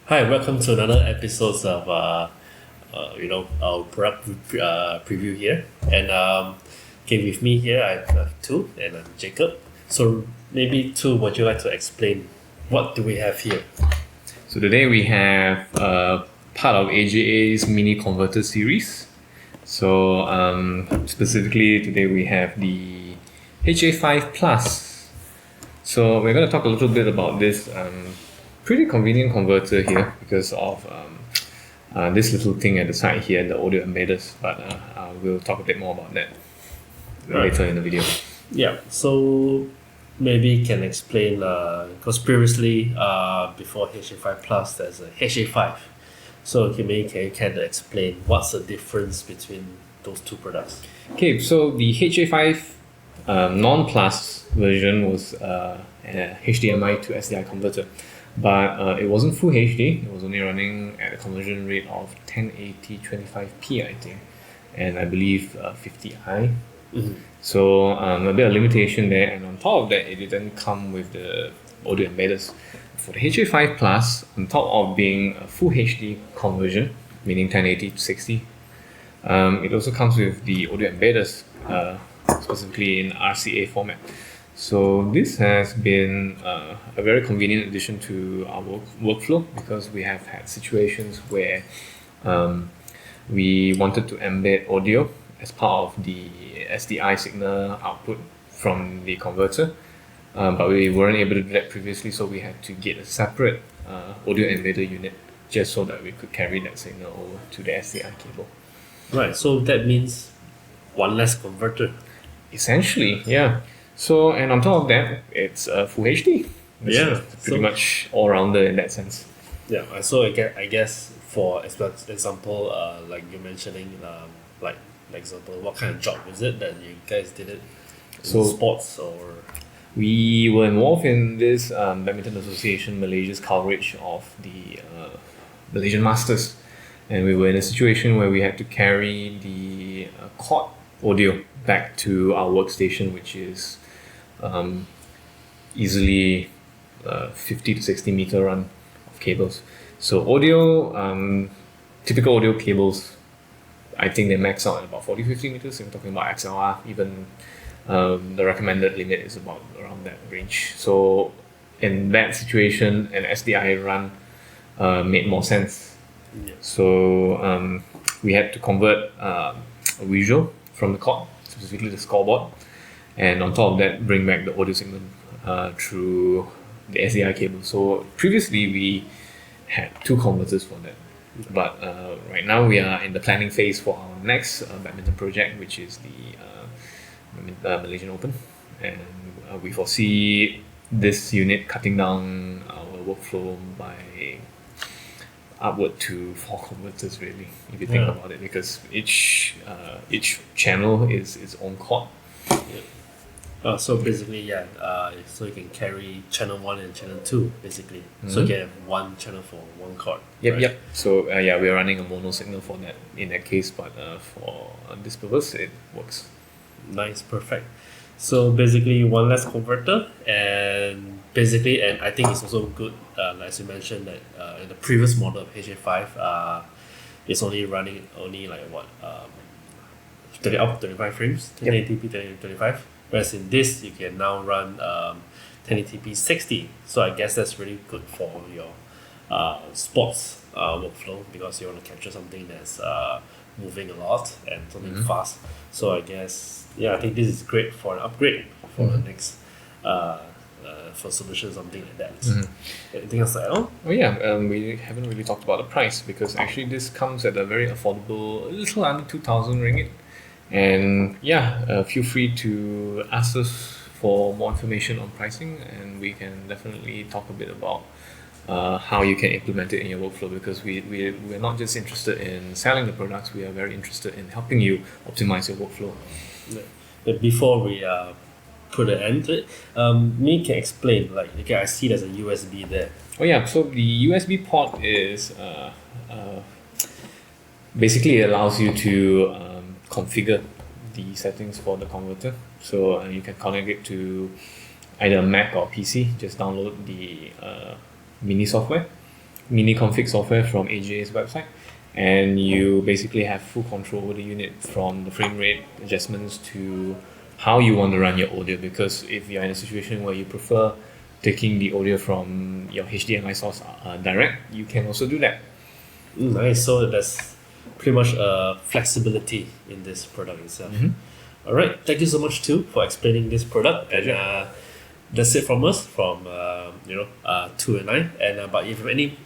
Hi, welcome to another episode of our product preview here. And okay, with me here I have Tu and I'm Jacob. So maybe Tu, would you like to explain what do we have here? So today we have part of AJA's mini converter series. So specifically today we have the HA5-PLUS. So we're going to talk a little bit about this pretty convenient converter here because of this little thing at the side here, the audio embedders. But we'll talk a bit more about that later in the video. Yeah. So maybe you can explain because previously before HA5 Plus there's a HA5. So can you kind of explain what's the difference between those two products? Okay, so the HA5 non-plus version was a HDMI to SDI converter, but it wasn't full HD. It was only running at a conversion rate of 1080 25p, I think, and I believe 50i. So a bit of limitation there, and on top of that, it didn't come with the audio embedders. For the HA5 Plus, on top of being a full HD conversion, meaning 1080 to 60, it also comes with the audio embedders, specifically in RCA format. So this has been a very convenient addition to our workflow because we have had situations where we wanted to embed audio as part of the SDI signal output from the converter, but we weren't able to do that previously, so we had to get a separate audio embedder unit just so that we could carry that signal over to the SDI cable. Right. So that means one less converter. Essentially, yeah. So, and on top of that, it's full HD. Yeah, Pretty much all rounder in that sense. Yeah. So I guess for example, like you're mentioning, like example, what kind of job is it that you guys did it? So- Sports or We were involved in this Badminton Association Malaysia's coverage of the Malaysian Masters, and we were in a situation where we had to carry the quad audio back to our workstation, which is easily 50 to 60 meter run of cables. So audio, typical audio cables, I think they max out at about 40-50 meters. If we're talking about XLR, even the recommended limit is about around that range. So in that situation, an SDI run made more sense. Yeah. So we had to convert a visual from the quad, specifically the scoreboard, and on top of that, bring back the audio signal through the SDI cable. So previously we had two converters for that, but right now we are in the planning phase for our next badminton project, which is the Malaysian Open, and we foresee this unit cutting down our workflow by upward to 4 converters, really, if you think Yeah. about it, because each channel is its own quad. So basically, so you can carry channel 1 and channel 2 basically. So you can have one channel for one chord. Yep, right? yep. So yeah, we're running a mono signal for that in that case, but for this purpose, it works. Nice, perfect. So basically, one less converter, and I think it's also good. As you mentioned that in the previous model of HA5, it's only running like what 30 up to 25 frames, 1080p 25. Whereas in this, you can now run 1080p 60. So I guess that's really good for your sports workflow because you want to capture something that's moving a lot and something fast. So I guess I think this is great for an upgrade for the next for solution, something like that. Anything else to add on? Oh yeah, we haven't really talked about the price because actually this comes at a very affordable, a little under 2,000 ringgit. And feel free to ask us for more information on pricing, and we can definitely talk a bit about how you can implement it in your workflow, because we're not just interested in selling the products, we are very interested in helping you optimize your workflow. But before we put an end to it, me can explain. Like, okay, I see there's a USB there. Oh yeah, so the USB port is basically it allows you to configure the settings for the converter. So you can connect it to either Mac or PC. Just download the mini software, mini config software from AJA's website, and you basically have full control over the unit from the frame rate adjustments to how you want to run your audio. Because if you're in a situation where you prefer taking the audio from your HDMI source direct, you can also do that. Nice. So there's pretty much flexibility in this product itself. All right. Thank you so much too for explaining this product. And that's it from us from 2 and 9. And but if you have any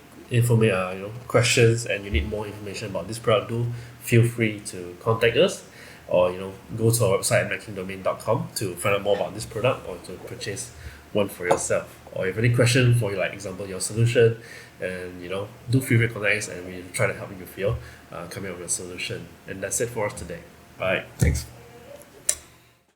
questions and you need more information about this product, do feel free to contact us, or go to our website at mackingdomain.com to find out more about this product or to purchase one for yourself. Or if you have any question for example your solution, and do feel free to contact us, and we try to help you with your coming up with a solution. And that's it for us today. Bye. Thanks.